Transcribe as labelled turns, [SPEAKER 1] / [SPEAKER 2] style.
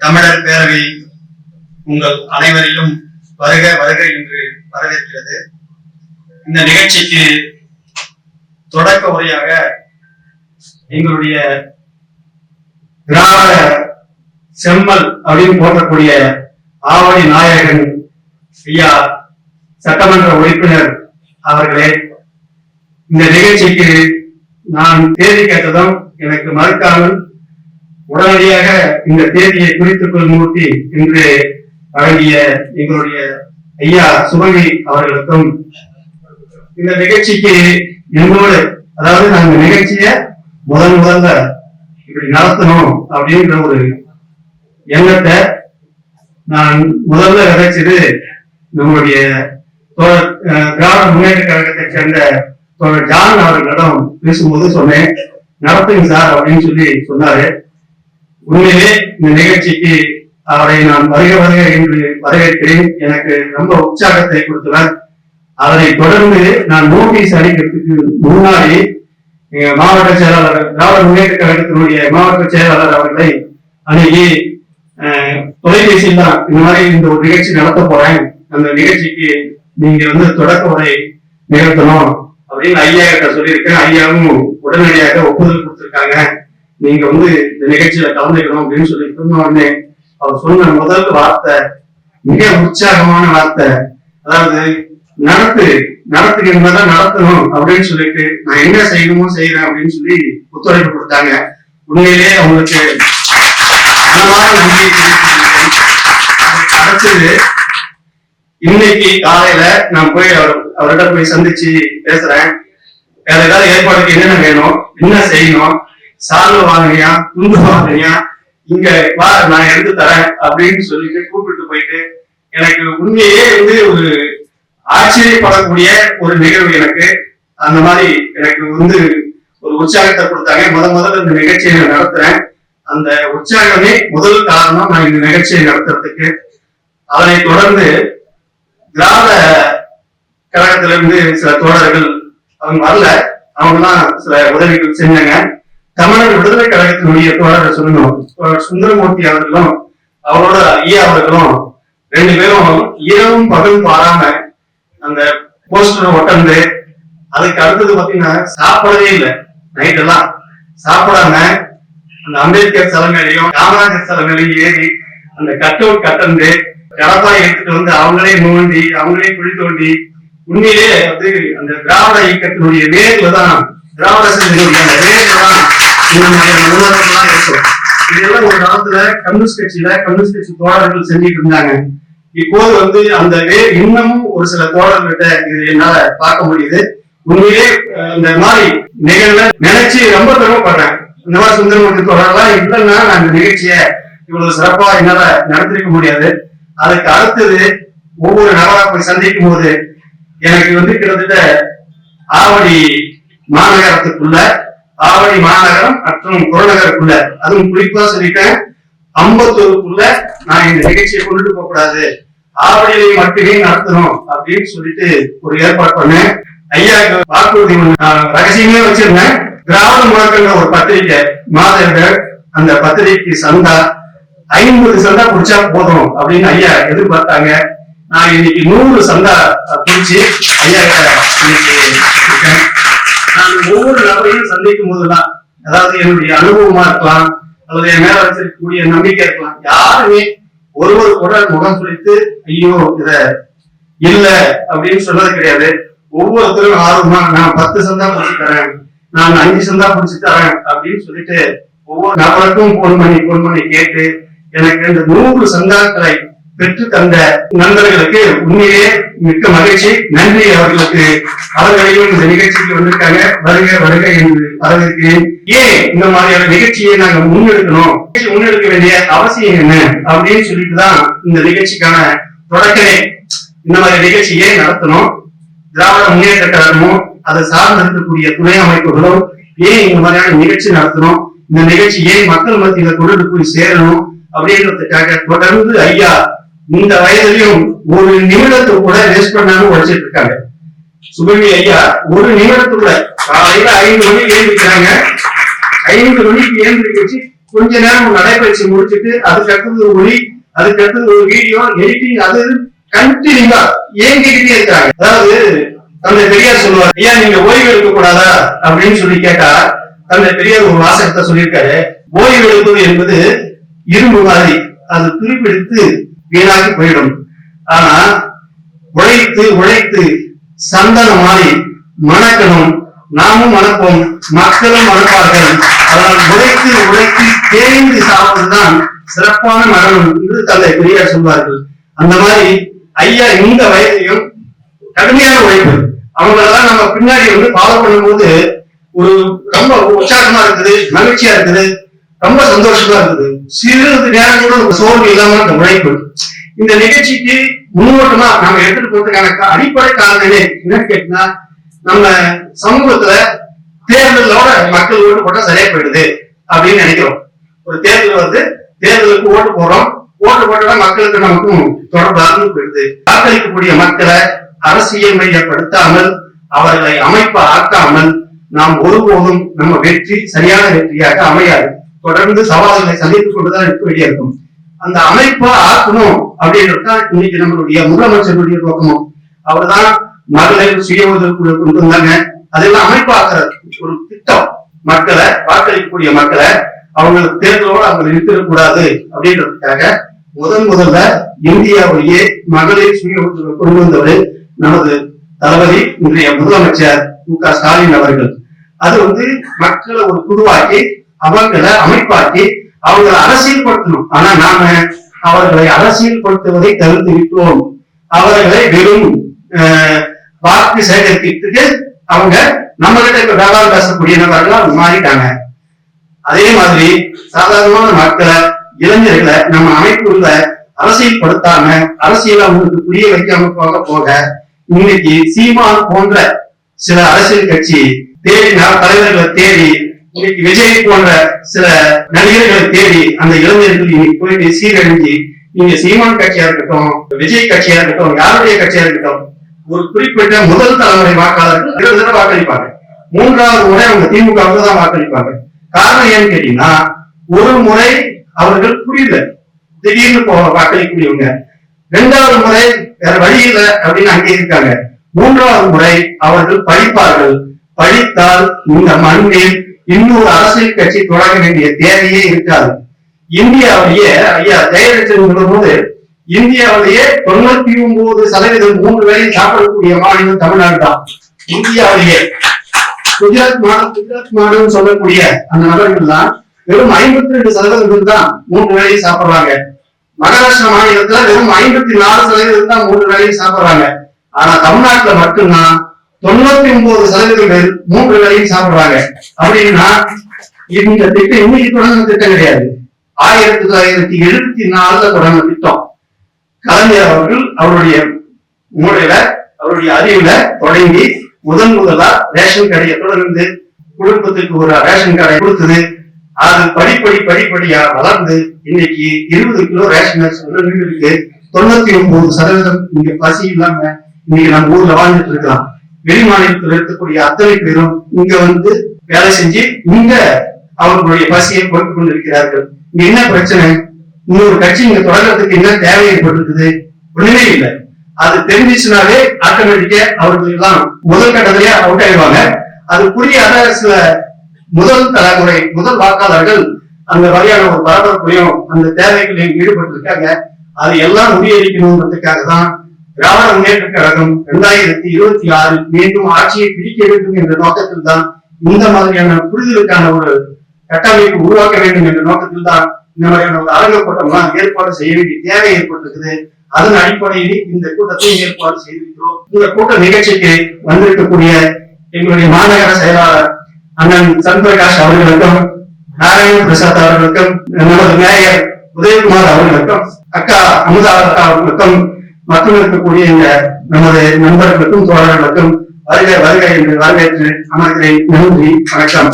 [SPEAKER 1] தமிழர் பேரவை உங்கள் அனைவரையும் வருக வருக என்று வரவேற்கிறது. இந்த நிகழ்ச்சிக்கு தொடக்க உரையாக எங்களுடைய திராவிட செம்மல் அப்படின்னு போற்றக்கூடிய ஆவணி நாயகன் ஐயா சட்டமன்ற உறுப்பினர் அவர்களே, இந்த நிகழ்ச்சிக்கு நான் தேதி கேட்டதும் எனக்கு மறுக்காமல் உடனடியாக இந்த தேதியை குறித்துக் கொள்மூட்டி இன்று வழங்கிய எங்களுடைய ஐயா சுபவி அவர்களுக்கும், இந்த நிகழ்ச்சிக்கு எங்களோடு, அதாவது நாங்க நிகழ்ச்சிய முதல்ல இப்படி நடத்தணும் அப்படின்ற ஒரு எண்ணத்தை நான் முதல்ல விதைச்சது நம்முடைய திராவிட முன்னேற்ற கழகத்தை சேர்ந்த தோழர் ஜான் அவர்களிடம் பேசும்போது சொன்னேன், நடத்துங்க சார் அப்படின்னு சொல்லி சொன்னாரு. உண்மையிலே இந்த நிகழ்ச்சிக்கு அவரை நான் வருக வருக என்று வரவேற்கிறேன். எனக்கு ரொம்ப உற்சாகத்தை கொடுத்தவர். அதனை தொடர்ந்து நான் நோட்டீஸ் அளிக்கிறதுக்கு முன்னாடி மாவட்ட செயலாளர், திராவிட முன்னேற்ற கழகத்தினுடைய மாவட்ட செயலாளர் அவர்களை அன்னைக்கு தொலைபேசியில் தான் இந்த மாதிரி இந்த ஒரு நிகழ்ச்சி நடத்த போறேன், அந்த நிகழ்ச்சிக்கு நீங்க தொடக்க உரை நிகழ்த்தணும் அப்படின்னு ஐயா கிட்ட சொல்லியிருக்கேன். ஐயாவும் உடனடியாக ஒப்புதல் கொடுத்திருக்காங்க, நீங்க இந்த நிகழ்ச்சியில கலந்துக்கணும் அப்படின்னு சொல்லி சொன்ன உடனே அவர் சொன்ன முதல் வார்த்தை மிக உற்சாகமான வார்த்தை. அதாவது நடத்துகிறதான் நடத்தணும் அப்படின்னு சொல்லிட்டு நான் என்ன செய்யணுமோ செய்யறேன் அப்படின்னு சொல்லி ஒத்துழைப்பு கொடுத்தாங்க. உண்மையிலே அவங்களுக்கு அடுத்தது இன்னைக்கு காலையில நான் போய் அவர்கிட்ட போய் சந்திச்சு பேசுறேன். வேற ஏதாவது ஏற்பாடுக்கு என்னென்ன வேணும், என்ன செய்யணும், சால்வு வாங்கினியா, துண்டு வாங்கினியா, இங்க வா நான் எடுத்து தரேன் அப்படின்னு சொல்லிட்டு கூப்பிட்டு போயிட்டு எனக்கு உண்மையே ஒரு ஆச்சரியப்படக்கூடிய ஒரு நிகழ்வு. எனக்கு அந்த மாதிரி எனக்கு ஒரு உற்சாகத்தை கொடுத்தாங்க. முதல்ல இந்த நிகழ்ச்சியை நான் நடத்துறேன். அந்த உற்சாகமே முதல் காரணம் நான் இந்த நிகழ்ச்சியை நடத்துறதுக்கு. அதனை தொடர்ந்து திராவிட கழகத்திலிருந்து சில தோழர்கள் அவங்க வரல, அவங்கலாம் சில உதவிகள் செஞ்சாங்க. தமிழர் விடுதலை கழகத்தினுடைய தோழர்கள் சொல்லணும், சுந்தரமூர்த்தி அவர்களும் அவரோட ஐயா அவர்களும் ரெண்டு பேரும் இரவும் பகல் பாராம அந்த போஸ்டர் ஒட்டந்து, அதுக்கு அடுத்தது பாத்தீங்கன்னா சாப்பிடவே இல்லை, நைட் எல்லாம் சாப்பிடாம அந்த அம்பேத்கர் தலைமையிலையும் காமராஜர் தலைமையிலையும் ஏறி அந்த கட் அவுட் கட்டந்து கடப்பாய் எடுத்துட்டு அவங்களே நோண்டி அவங்களே குழி தோண்டி, உண்மையிலே அந்த திராவிட இயக்கத்தினுடைய வேர்ல தான், திராவிட சிந்தனையுடைய வேர்ல தான் இந்த மாதிரியான உணர்வுகள்லாம் இருக்கும். இதெல்லாம் ஒரு காலத்துல கம்யூனிஸ்ட் கட்சி தோழர்கள் செஞ்சுட்டு இருந்தாங்க. இப்போது அந்த வேர் இன்னமும் ஒரு சில தோழர்கள்கிட்ட இது என்னால பார்க்க முடியுது. உண்மையிலே இந்த மாதிரி நிகழ்ல நினைச்சு ரொம்ப பெருமைப்படுறேன். இந்த மாதிரி சுந்தரமூர்த்தி தோழர்கள்லாம் இல்லைன்னா நான் இந்த நிகழ்ச்சியை இவ்வளவு சிறப்பா என்னால நடத்திருக்க முடியாது. அதுக்கு அடுத்தது ஒவ்வொரு நபரா போய் சந்திக்கும் போது எனக்கு கிட்டத்தட்ட ஆவடி மாநகரத்துக்குள்ள, ஆவடி மாநகரம் மற்றும் புறநகருக்குள்ள, அதுவும் குறிப்பா சொல்லிட்டேன் அம்பத்தூருக்குள்ள நான் இந்த நிகழ்ச்சியை கொண்டுட்டு போக கூடாது, ஆவடியிலையும் மட்டுமே நடத்தணும் அப்படின்னு சொல்லிட்டு ஒரு ஏற்பாடு பண்ணேன். ஐயாவுக்கு வாக்குறுதி ரகசியமே வச்சிருந்தேன். திராவிட முழக்கங்கிற ஒரு பத்திரிகை மாதர்கள், அந்த பத்திரிகைக்கு சந்தா 50 சந்தா குடிச்சா போதும் அப்படின்னு ஐயா எதிர்பார்த்தாங்க. நான் இன்னைக்கு 100 சந்தா குடிச்சு ஐயா இருக்கேன். நான் ஒவ்வொரு நபரையும் சந்திக்கும் போதுதான், அதாவது என்னுடைய அனுபவமா இருக்கலாம் அல்லது என் மேல வச்சிருக்கக்கூடிய நம்பிக்கை இருக்கலாம், யாருமே ஒருவர் கூட முகம் சுழித்து ஐயோ இத இல்ல அப்படின்னு சொன்னது கிடையாது. ஒவ்வொருத்தரும் ஆர்வமா நான் 10 சந்தா குடிச்சு தரேன், நான் 5 சந்தா குடிச்சு தரேன் அப்படின்னு சொல்லிட்டு ஒவ்வொரு நபருக்கும் போன் பண்ணி கேட்டு எனக்கு இந்த 100 சந்தாக்களை பெற்று தந்த நண்பர்களுக்கு உண்மையிலே மிக்க மகிழ்ச்சி, நன்றி அவர்களுக்கு. அவர்களையும் இந்த நிகழ்ச்சிக்கு வந்திருக்காங்க, வருக வருக என்று வரவேற்கிறேன். ஏன் இந்த மாதிரியான நிகழ்ச்சியை நாங்க முன்னெடுக்க வேண்டிய அவசியம் என்ன அப்படின்னு சொல்லிட்டுதான் இந்த நிகழ்ச்சிக்கான தொடக்கமே. இந்த மாதிரி நிகழ்ச்சியை நடத்தணும். திராவிட முன்னேற்ற கழகமும் அதை சார்ந்து இருக்கக்கூடிய துணை அமைப்புகளும் ஏன் இந்த மாதிரியான நிகழ்ச்சி நடத்தணும், இந்த நிகழ்ச்சி ஏன் மக்கள் மத்தியில கொண்டு போய் சேரணும் அப்படின்றதுக்காக தொடர்ந்து ஐயா இந்த வயதிலையும் ஒரு நிமிடத்துக்கு கூட வேஸ்ட் பண்ணாம உழைச்சிட்டு இருக்காங்க. சுபவி ஐயா ஒரு நிமிடத்துக்குள்ள காலையில 5 மணிக்கு எழுந்திருக்கிறாங்க, 5 மணிக்கு எழுந்திரிச்சு கொஞ்ச நேரம் நடைபயிற்சி முடிச்சுட்டு அதுக்கு அடுத்தது ஒரு ஒளி, அதுக்கு அடுத்தது ஒரு வீடியோ எடிட்டிங், அது கண்டினியூவா இயங்கிக்கிட்டே இருக்காங்க. அதாவது தந்தை பெரியார் சொல்லுவார், ஐயா நீங்க ஓய்வு எடுக்க கூடாதா அப்படின்னு சொல்லி கேட்டா தந்தை பெரியார் ஒரு வாசகத்தை சொல்லியிருக்காரு, ஓய்வு எடுப்பது என்பது இரும்பு மாதிரி, அது துருப்பிடித்து வீணாகி போயிடும். ஆனா உழைத்து உழைத்து சந்தனம் மாறி மணக்கணும், நாமும் மணப்போம், மக்களும் மணப்பார்கள். அதனால் உழைத்து உழைத்து தேய்ந்து சாப்பிடுவதுதான் சிறப்பான மரணம் என்று தந்தை பெரியார் சொல்வார்கள். அந்த மாதிரி ஐயா இந்த வயதிலையும் கடுமையான உழைப்பு, அவங்களெல்லாம் நம்ம பின்னாடி ஃபாலோ பண்ணும்போது ஒரு ரொம்ப உற்சாகமா இருக்குது, மகிழ்ச்சியா இருக்குது, ரொம்ப சந்தோஷமா இருக்குது. சிறிது நேரம் கூட ஒரு சோர்வு இல்லாம அந்த உழைப்பு. இந்த நிகழ்ச்சிக்கு முன்னோட்டமா நம்ம எடுத்துட்டு போறதுக்கான அடிப்படை காரணமே என்னன்னு கேட்டீங்கன்னா, நம்ம சமூகத்துல தேர்தலோட மக்கள் ஓட்டு போட்டா சரியா போயிடுது அப்படின்னு நினைக்கிறோம். ஒரு தேர்தல் வந்து தேர்தலுக்கு ஓட்டு போடுறோம், ஓட்டு போட்டா மக்களுக்கு நமக்கும் தொடர்பு போயிடுது. வாக்களிக்கக்கூடிய மக்களை அரசியல் மையப்படுத்தாமல் அவர்களை அமைப்ப ஆக்காமல் நாம் ஒருபோதும் நம்ம வெற்றி சரியான வெற்றியாக அமையாது. தொடர்ந்து சவால்களை சந்தித்துக் கொண்டுதான் இருக்க வேண்டிய இருக்கும். அந்த அமைப்பா ஆக்கணும் அப்படின்றதுதான் இன்னைக்கு நம்மளுடைய முதலமைச்சருடைய நோக்கமும். அவர் தான் மகளிர் சுய உதவிக்குழு கொண்டு வந்தாங்க. அதெல்லாம் அமைப்பாக்குற ஒரு திட்டம். மக்களை வாக்களிக்கக்கூடிய மக்களை அவங்களுக்கு தேர்தலோடு அவங்க நிறுத்திடக்கூடாது அப்படின்றதுக்காக முதல்ல இந்தியாவிலேயே மகளிர் சுய உதவிக்குழு கொண்டு வந்தவர் நமது தளபதி இன்றைய முதலமைச்சர் மு.க. ஸ்டாலின் அவர்கள். அது மக்களை ஒரு குழுவாக்கி அவர்களை அமைப்பாக்கி அவங்களை அரசியல்படுத்தணும். ஆனா நாம அவர்களை அரசியல்படுத்துவதை தவிர்த்து விட்டோம். அவர்களை வெறும் வாக்கு சேகரிக்கிறதுக்கு அவங்க நம்ம கிட்ட இப்ப வியாபாரம் பேசக்கூடிய நபர்கள் மாறிட்டாங்க. அதே மாதிரி சாதாரணமான மக்களை இளைஞர்களை நம்ம அமைப்புல அரசியல்படுத்தாம அரசியல் அவங்களுக்கு புரிய வைக்காம போக போக இன்னைக்கு சீமான் போன்ற சில அரசியல் கட்சி தேடி தலைவர்களை தேடி, இன்னைக்கு விஜய் போன்ற சில நடிகர்களை தேடி அந்த இளைஞர்கள் இன்னைக்கு போயிட்டு சீரழிஞ்சு, நீங்க சீமான் கட்சியா இருக்கட்டும், விஜய் கட்சியா இருக்கட்டும், யாருடைய கட்சியா இருக்கட்டும், ஒரு குறிப்பிட்ட முதல் தலைமுறை வாக்காளர்கள் 20 தடவை வாக்களிப்பாங்க. 3வது முறை அவங்க திமுகவுக்கு தான் வாக்களிப்பாங்க. காரணம் ஏன்னு கேட்டீங்கன்னா, ஒரு முறை அவர்கள் புரியல, திடீர்னு வாக்களிக்கக்கூடியவங்க. 2வது முறை வேற வழி இல்லை அப்படின்னு அங்கே இருக்காங்க. 3வது முறை அவர்கள் படிப்பார்கள். படித்தால் இந்த மண்ணில் இன்னொரு அரசியல் கட்சி தொடங்க வேண்டிய தேவையே இருக்காது. இந்தியாவிலேயே ஐயா ஜெயலலிதா போது இந்தியாவிலேயே 99% 3 வேளை சாப்பிடக்கூடிய மாநிலம் தமிழ்நாடு தான். இந்தியாவிலேயே குஜராத் மாநிலம் சொல்லக்கூடிய அந்த நபர்கள் தான் வெறும் 52% தான் 3 வேளையை சாப்பிடுறாங்க. மகாராஷ்டிரா மாநிலத்துல வெறும் 54% தான் 3 வேளையை சாப்பிடுறாங்க. ஆனா தமிழ்நாட்டுல மட்டும்தான் 99% பேர் 3 வேளையும் சாப்பிடுறாங்க. அப்படின்னா இந்த திட்டம் இன்னைக்கு தொடங்கின திட்டம் கிடையாது. 1974 தொடங்கின திட்டம். கலைஞர் அவர்கள் அவருடைய மூளையில அவருடைய அறிவுல தொடங்கி முதலா ரேஷன் கடையை தொடர்ந்து குடும்பத்துக்கு ஒரு ரேஷன் கடை கொடுத்தது. அது படிப்படியா வளர்ந்து இன்னைக்கு 20 கிலோ ரேஷன் இருக்கு. 99% இங்க பசி இல்லாம இன்னைக்கு நம்ம ஊர்ல வாழ்ந்துட்டு இருக்கலாம். வெளி மாநிலத்தில் இருக்கக்கூடிய அத்தனை பேரும் இங்க வேலை செஞ்சு இங்க அவர்களுடைய பசியை போட்டுக் கொண்டிருக்கிறார்கள். இங்க என்ன பிரச்சனை? இன்னொரு கட்சி இங்க தொடர்றதுக்கு என்ன தேவை ஏற்பட்டிருக்குது? ஒண்ணுமே இல்லை. அது தெரிஞ்சிச்சுனாலே ஆட்டோமேட்டிக்கா அவர்கள் எல்லாம் முதல் கட்டத்திலேயே அவுட் ஆயிடுவாங்க. அது புரியாத சில முதல் தலைமுறை முதல் வாக்காளர்கள் அந்த வகையான ஒரு பரபரப்புலையும் அந்த தேவைகளையும் ஈடுபட்டிருக்காங்க. அது எல்லாம் முறியடிக்கணும்ன்றதுக்காக தான் திராவிட முன்னேற்ற கழகம் 2026 மீண்டும் ஆட்சியை பிடிக்க வேண்டும் என்ற நோக்கத்தில் தான் இந்த மாதிரியான புரிதலுக்கான ஒரு கட்டமைப்பு உருவாக்க வேண்டும் என்ற நோக்கத்தில் தான் இந்த மாதிரியான ஒரு அரங்க கூட்டம்லாம் ஏற்பாடு செய்ய வேண்டிய தேவை ஏற்பட்டிருக்குது. அதன் அடிப்படையில் இந்த கூட்டத்தை ஏற்பாடு செய்திருக்கிறோம். இந்த கூட்ட நிகழ்ச்சிக்கு வந்திருக்கக்கூடிய எங்களுடைய மாநகர செயலாளர் அண்ணன் சந்திரகாஷ் அவர்களுக்கும், நாராயண பிரசாத் அவர்களுக்கும், நமது மேயர் உதயகுமார் அவர்களுக்கும், அக்கா அமுதா அவர்களுக்கும் மற்றும் இருக்கக்கூடிய நமது நண்பர்களுக்கும் தோழர்களுக்கும் வருகை என்று வரவேற்று அமர்கிறேன். நன்றி, வணக்கம்.